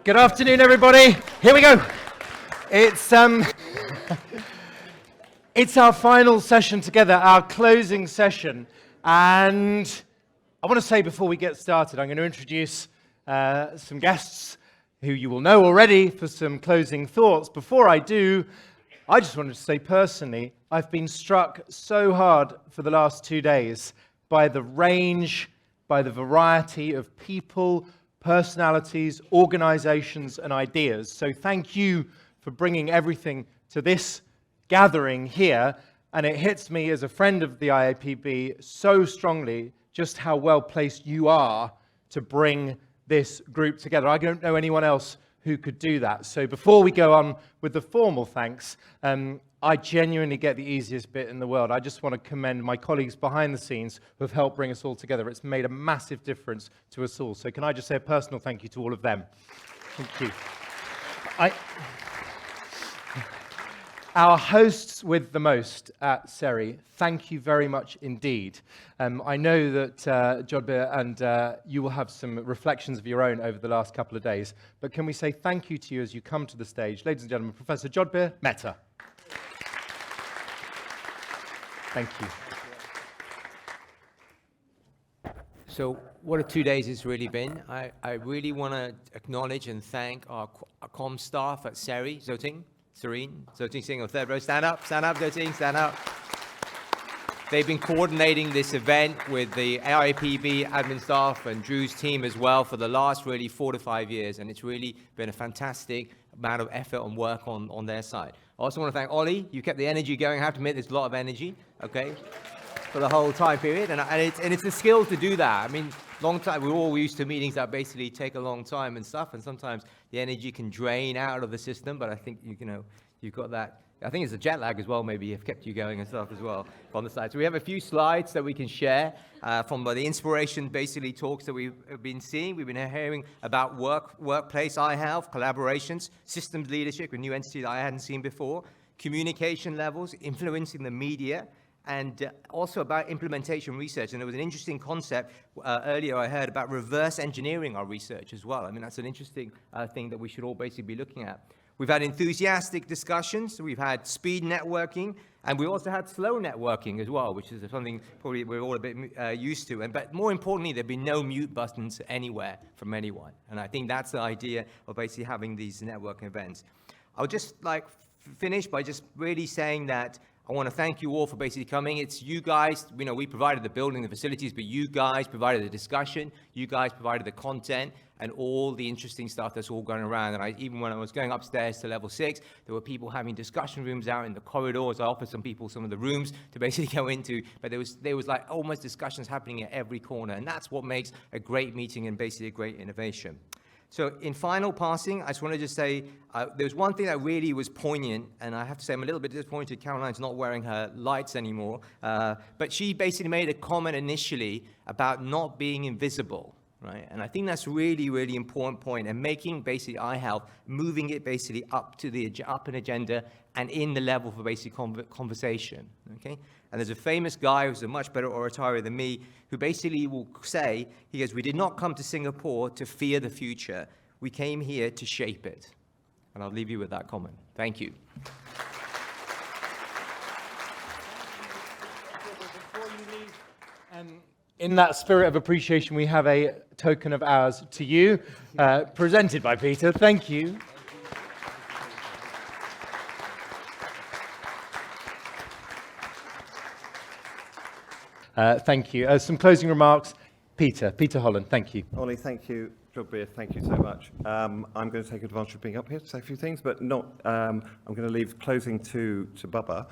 Good afternoon, everybody. Here we go. It's it's our final session together, our closing session. And I want to say before we get started, I'm going to introduce some guests who you will know already for some closing thoughts. Before I do, I just wanted to say personally, I've been struck so hard for the last 2 days by the range, by the variety of people, personalities, organizations, and ideas. So thank you for bringing everything to this gathering here. And it hits me as a friend of the IAPB so strongly just how well placed you are to bring this group together. I don't know anyone else who could do that. So before we go on with the formal thanks, I genuinely get the easiest bit in the world. I just want to commend my colleagues behind the scenes who have helped bring us all together. It's made a massive difference to us all. So can I just say a personal thank you to all of them? Thank you. Our hosts with the most at Ceguera, thank you very much indeed. I know that Jodhpur and you will have some reflections of your own over the last couple of days, but can we say thank you to you as you come to the stage. Ladies and gentlemen, Professor Jodhpur Mehta. Thank you. So what a 2 days it's really been. I really want to acknowledge and thank our comm staff at Ceguera, Zoting sitting on third row. Stand up, Zoting, stand up. They've been coordinating this event with the IAPB admin staff and Drew's team as well for the last really 4 to 5 years, and it's really been a fantastic amount of effort and work on their side. I also want to thank Ollie. You kept the energy going. I have to admit, there's a lot of energy, okay, for the whole time period, and it's a skill to do that. I mean, long time, we're all used to meetings that basically take a long time and stuff, and sometimes the energy can drain out of the system, but I think, you've got that. I think it's a jet lag as well, maybe, have kept you going and stuff as well on the side. So we have a few slides that we can share from the inspiration, basically, talks that we've been seeing. We've been hearing about workplace, iHealth, collaborations, systems leadership, a new entity that I hadn't seen before, communication levels, influencing the media, and also about implementation research. And there was an interesting concept earlier I heard about reverse engineering our research as well. I mean, that's an interesting thing that we should all basically be looking at. We've had enthusiastic discussions, we've had speed networking, and we also had slow networking as well, which is something probably we're all a bit used to. But more importantly, there've been no mute buttons anywhere from anyone. And I think that's the idea of basically having these networking events. I'll just finish by just really saying that I want to thank you all for basically coming. It's you guys, we provided the building, the facilities, but you guys provided the discussion, you guys provided the content, and all the interesting stuff that's all going around. And even when I was going upstairs to level 6, there were people having discussion rooms out in the corridors. I offered some people some of the rooms to basically go into, but there was like almost discussions happening at every corner, and that's what makes a great meeting and basically a great innovation. So in final passing, I just want to just say, there's one thing that really was poignant, and I have to say I'm a little bit disappointed Caroline's not wearing her lights anymore, but she basically made a comment initially about not being invisible, right? And I think that's really, really important point, and making basically iHealth, moving it basically up an agenda and in the level for basic conversation, okay? And there's a famous guy who's a much better orator than me who basically will say, he goes, "We did not come to Singapore to fear the future. We came here to shape it." And I'll leave you with that comment. Thank you. Before you leave, in that spirit of appreciation, we have a token of ours to you, presented by Peter. Thank you. Thank you. Some closing remarks. Peter Holland, thank you. Ollie, thank you. Jodhpur, thank you so much. I'm going to take advantage of being up here to say a few things, but not. I'm going to leave closing to Bubba.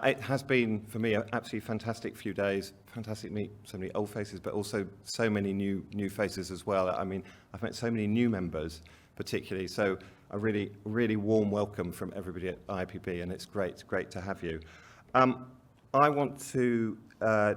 It has been, for me, an absolutely fantastic few days. Fantastic to meet so many old faces, but also so many new faces as well. I mean, I've met so many new members, particularly. So a really, really warm welcome from everybody at IAPB, and it's great to have you. I want to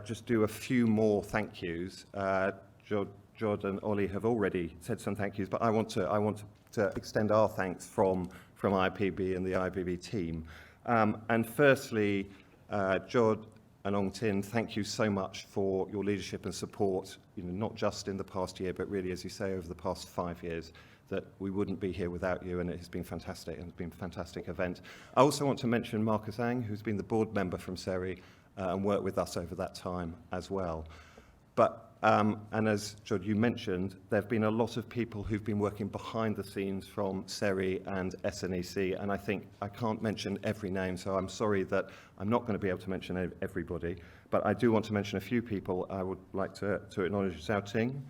just do a few more thank yous. Jod and Ollie have already said some thank yous, but I want to extend our thanks from IAPB and the IAPB team. And firstly, Jod and Ong Tin, thank you so much for your leadership and support, not just in the past year, but really, as you say, over the past 5 years. that we wouldn't be here without you, and it has been fantastic, and it's been a fantastic event. I also want to mention Marcus Ang, who's been the board member from CERI and worked with us over that time as well. But, and as George, you mentioned, there have been a lot of people who've been working behind the scenes from CERI and SNEC, and I think I can't mention every name, so I'm sorry that I'm not going to be able to mention everybody, but I do want to mention a few people I would like to acknowledge. Zhao Ting,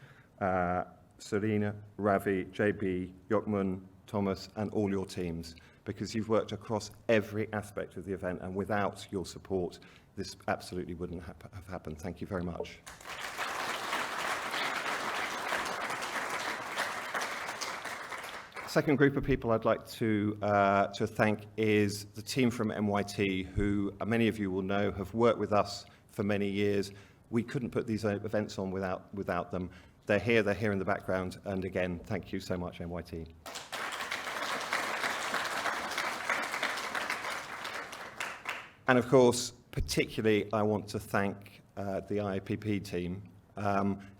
Serena, Ravi, JB, Yokmun, Thomas, and all your teams, because you've worked across every aspect of the event, and without your support, this absolutely wouldn't have happened. Thank you very much. Second group of people I'd like to thank is the team from MYT, who many of you will know have worked with us for many years. We couldn't put these events on without them. They're here in the background, and again, thank you so much, MYT. And of course, particularly, I want to thank the IAPB team.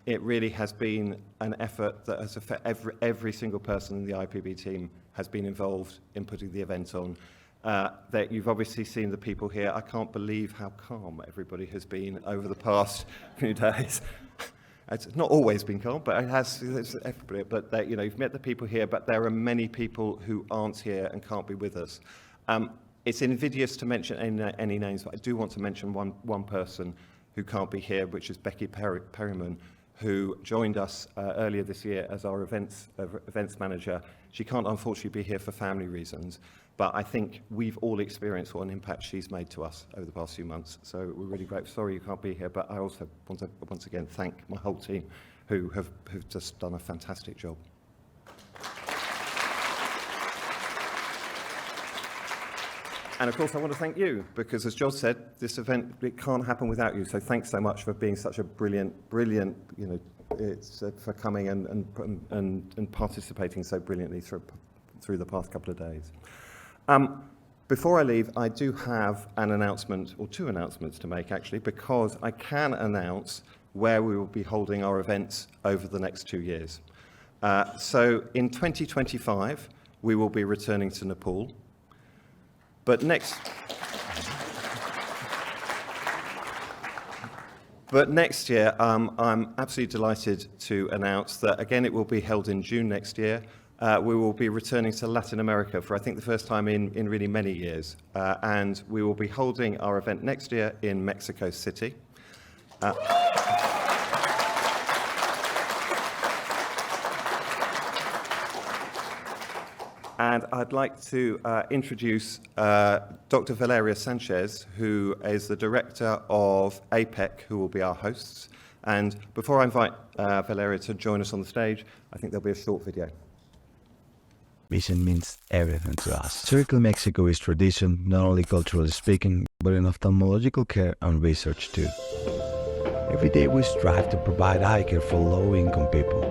It really has been an effort that has affected every single person in the IAPB team has been involved in putting the event on. That you've obviously seen the people here. I can't believe how calm everybody has been over the past few days. It's not always been calm, but it has. Everybody. But that, you've met the people here. But there are many people who aren't here and can't be with us. It's invidious to mention any names, but I do want to mention one person who can't be here, which is Becky Perryman, who joined us earlier this year as our events manager. She can't unfortunately be here for family reasons, but I think we've all experienced what an impact she's made to us over the past few months. So we're really grateful. Sorry you can't be here, but I also want to once again thank my whole team who have just done a fantastic job. And of course, I want to thank you, because as George said, this event, it can't happen without you. So thanks so much for being such a brilliant, it's for coming and participating so brilliantly through the past couple of days. Before I leave, I do have an announcement, or two announcements to make actually, because I can announce where we will be holding our events over the next 2 years. So in 2025, we will be returning to Nepal. But next year, I'm absolutely delighted to announce that, again, it will be held in June next year. We will be returning to Latin America for, I think, the first time in really many years. And we will be holding our event next year in Mexico City. And I'd like to introduce Dr. Valeria Sánchez, who is the director of APEC, who will be our hosts. And before I invite Valeria to join us on the stage, I think there'll be a short video. Vision means everything to us. Surgical Mexico is tradition, not only culturally speaking, but in ophthalmological care and research too. Every day we strive to provide eye care for low-income people.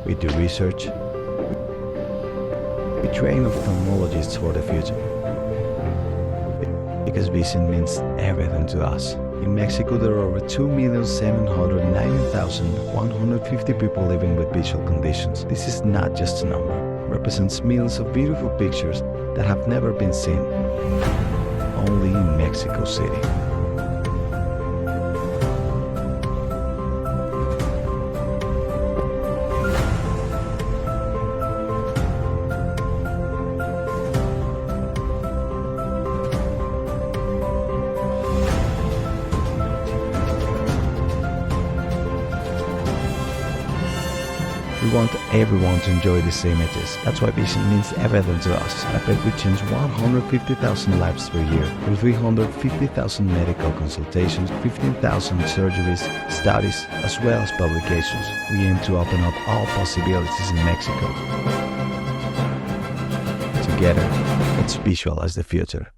We do research. We train ophthalmologists for the future. Because vision means everything to us. In Mexico, there are over 2,790,150 people living with visual conditions. This is not just a number. It represents millions of beautiful pictures that have never been seen. Only in Mexico City. We want everyone to enjoy these images. That's why vision means everything to us. APEC will change 150,000 lives per year, with 350,000 medical consultations, 15,000 surgeries, studies, as well as publications. We aim to open up all possibilities in Mexico. Together, let's visualize the future.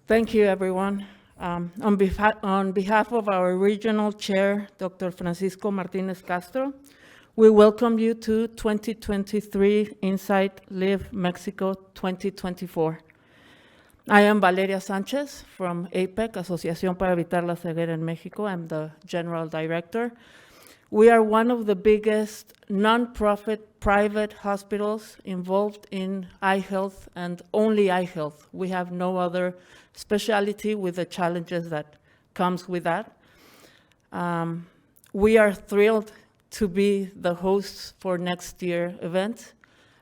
Thank you, everyone. On behalf of our regional chair, Dr. Francisco Martinez Castro, we welcome you to 2023 Insight Live Mexico 2024. I am Valeria Sánchez from APEC, Asociación para Evitar la Ceguera en México. I'm the general director. We are one of the biggest non-profit private hospitals involved in eye health and only eye health. We have no other specialty with the challenges that comes with that. We are thrilled to be the hosts for next year's event.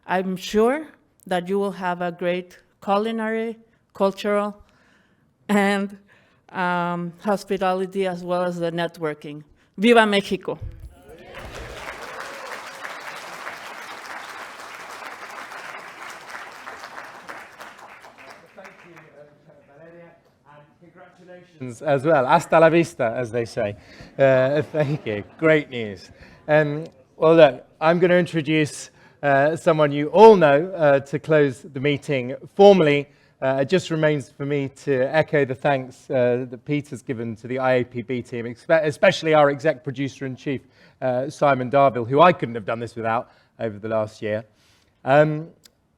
I'm sure that you will have a great culinary, cultural, and hospitality, as well as the networking. Viva México! Thank you, Valeria, and congratulations as well. Hasta la vista, as they say. Thank you. Great news. Well, look, I'm going to introduce someone you all know to close the meeting formally. It just remains for me to echo the thanks that Peter's given to the IAPB team, especially our exec producer-in-chief, Simon Darville, who I couldn't have done this without over the last year. I'm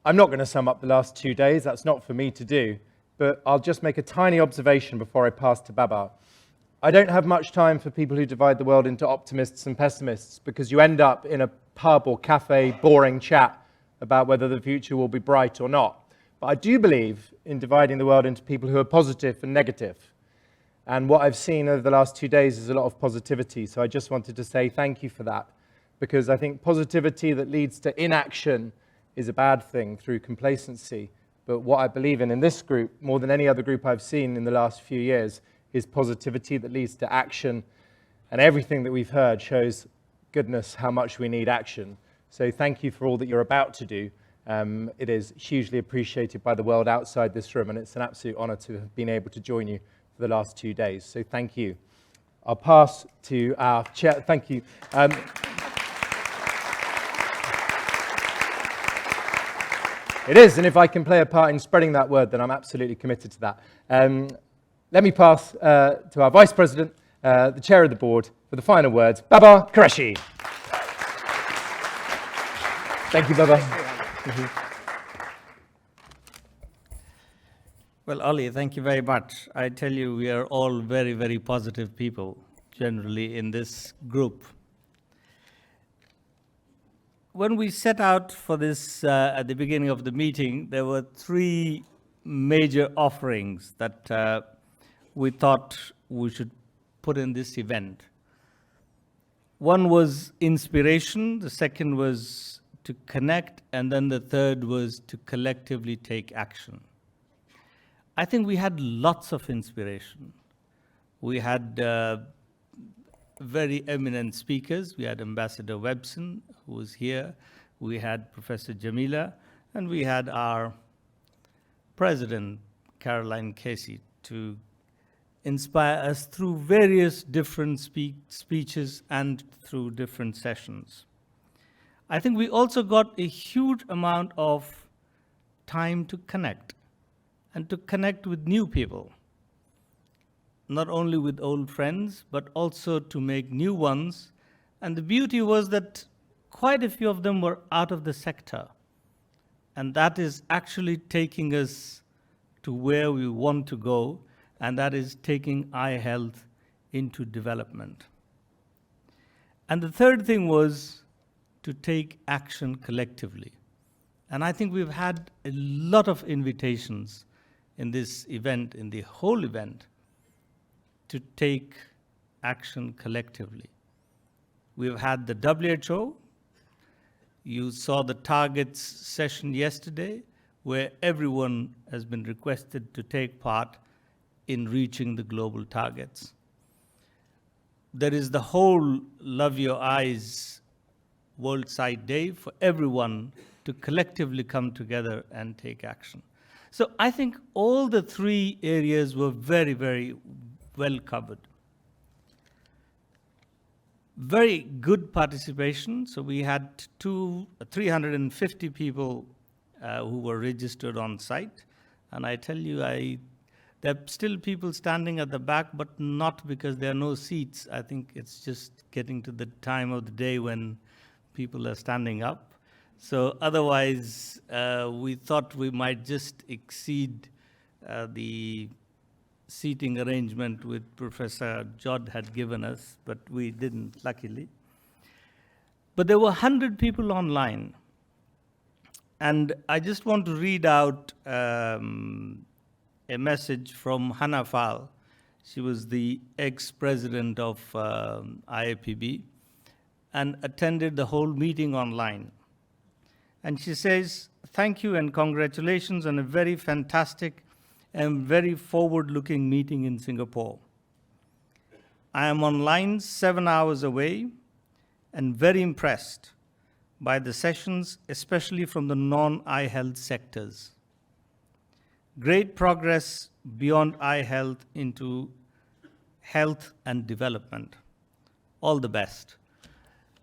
not going to sum up the last 2 days. That's not for me to do. But I'll just make a tiny observation before I pass to Baba. I don't have much time for people who divide the world into optimists and pessimists, because you end up in a pub or cafe boring chat about whether the future will be bright or not. But I do believe in dividing the world into people who are positive and negative. And what I've seen over the last 2 days is a lot of positivity. So I just wanted to say thank you for that, because I think positivity that leads to inaction is a bad thing through complacency. But what I believe in this group, more than any other group I've seen in the last few years, is positivity that leads to action. And everything that we've heard shows, goodness, how much we need action. So thank you for all that you're about to do. It is hugely appreciated by the world outside this room, and it's an absolute honor to have been able to join you for the last 2 days. So thank you. I'll pass to our chair. Thank you. It is, and if I can play a part in spreading that word, then I'm absolutely committed to that. Let me pass to our Vice President, the Chair of the Board, for the final words, Baba Qureshi. Thank you, Baba. Well, Ollie, thank you very much. I tell you, we are all very, very positive people, generally, in this group. When we set out for this at the beginning of the meeting, there were 3 major offerings that we thought we should put in this event. One was inspiration, the second was to connect, and then the third was to collectively take action. I think we had lots of inspiration. We had very eminent speakers. We had Ambassador Webson, who was here. We had Professor Jamila, and we had our President, Caroline Casey, to inspire us through various different speeches and through different sessions. I think we also got a huge amount of time to connect, and to connect with new people. Not only with old friends, but also to make new ones. And the beauty was that quite a few of them were out of the sector. And that is actually taking us to where we want to go, and that is taking eye health into development. And the third thing was to take action collectively. And I think we've had a lot of invitations in this event, in the whole event, to take action collectively. We've had the WHO. You saw the targets session yesterday, where everyone has been requested to take part in reaching the global targets. There is the whole Love Your Eyes World Sight Day for everyone to collectively come together and take action. So I think all the 3 areas were very, very well covered. Very good participation. So we had 350 people who were registered on site. And I tell you, there are still people standing at the back, but not because there are no seats. I think it's just getting to the time of the day when people are standing up. So otherwise, we thought we might just exceed the seating arrangement with Professor Jod had given us, but we didn't, luckily. But there were 100 people online. And I just want to read out a message from Hannah Fall. She was the ex-president of IAPB and attended the whole meeting online. And she says, "Thank you and congratulations on a very fantastic and very forward-looking meeting in Singapore. I am online 7 hours away and very impressed by the sessions, especially from the non-eye health sectors. Great progress beyond eye health into health and development. All the best."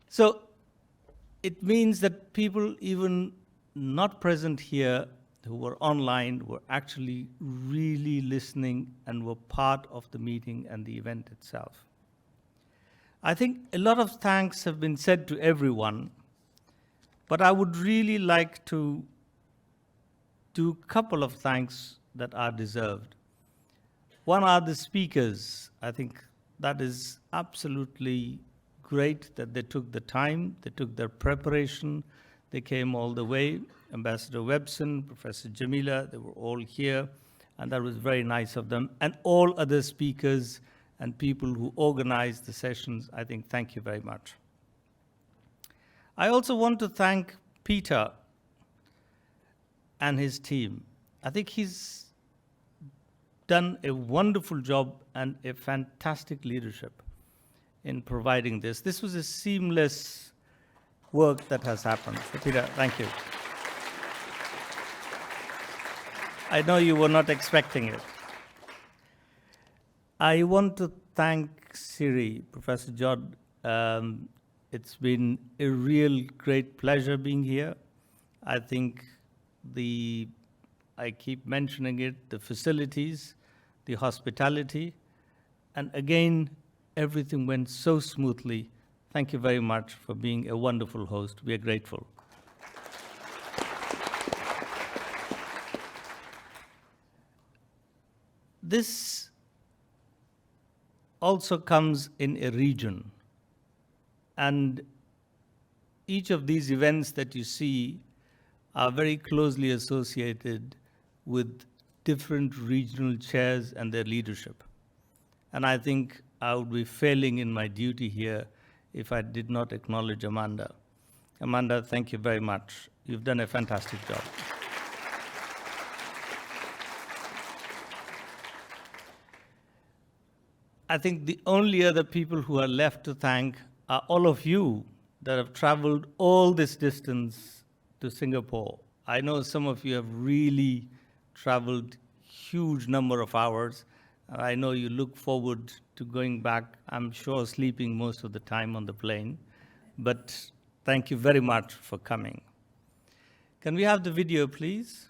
So it means that people even not present here who were online were actually really listening and were part of the meeting and the event itself. I think a lot of thanks have been said to everyone, but I would really like to do a couple of thanks that are deserved. One are the speakers. I think that is absolutely great that they took the time, they took their preparation, they came all the way. Ambassador Webson, Professor Jamila, they were all here, and that was very nice of them. And all other speakers and people who organized the sessions, I think, thank you very much. I also want to thank Peter and his team. I think he's done a wonderful job and a fantastic leadership in providing this. This was a seamless work that has happened. So Peter, thank you. I know you were not expecting it. I want to thank Siri, Professor Jod. It's been a real great pleasure being here. I think I keep mentioning it, the facilities, the hospitality, and again, everything went so smoothly. Thank you very much for being a wonderful host. We are grateful. This also comes in a region, and each of these events that you see are very closely associated with different regional chairs and their leadership. And I think I would be failing in my duty here if I did not acknowledge Amanda. Amanda, thank you very much. You've done a fantastic job. I think the only other people who are left to thank are all of you that have traveled all this distance to Singapore. I know some of you have really traveled huge number of hours. I know you look forward to going back, I'm sure sleeping most of the time on the plane. But thank you very much for coming. Can we have the video, please?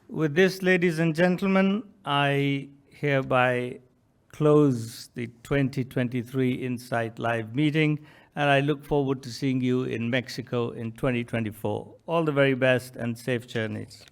With this, ladies and gentlemen, I hereby close the 2023 Insight Live meeting, and I look forward to seeing you in Mexico in 2024. All the very best and safe journeys.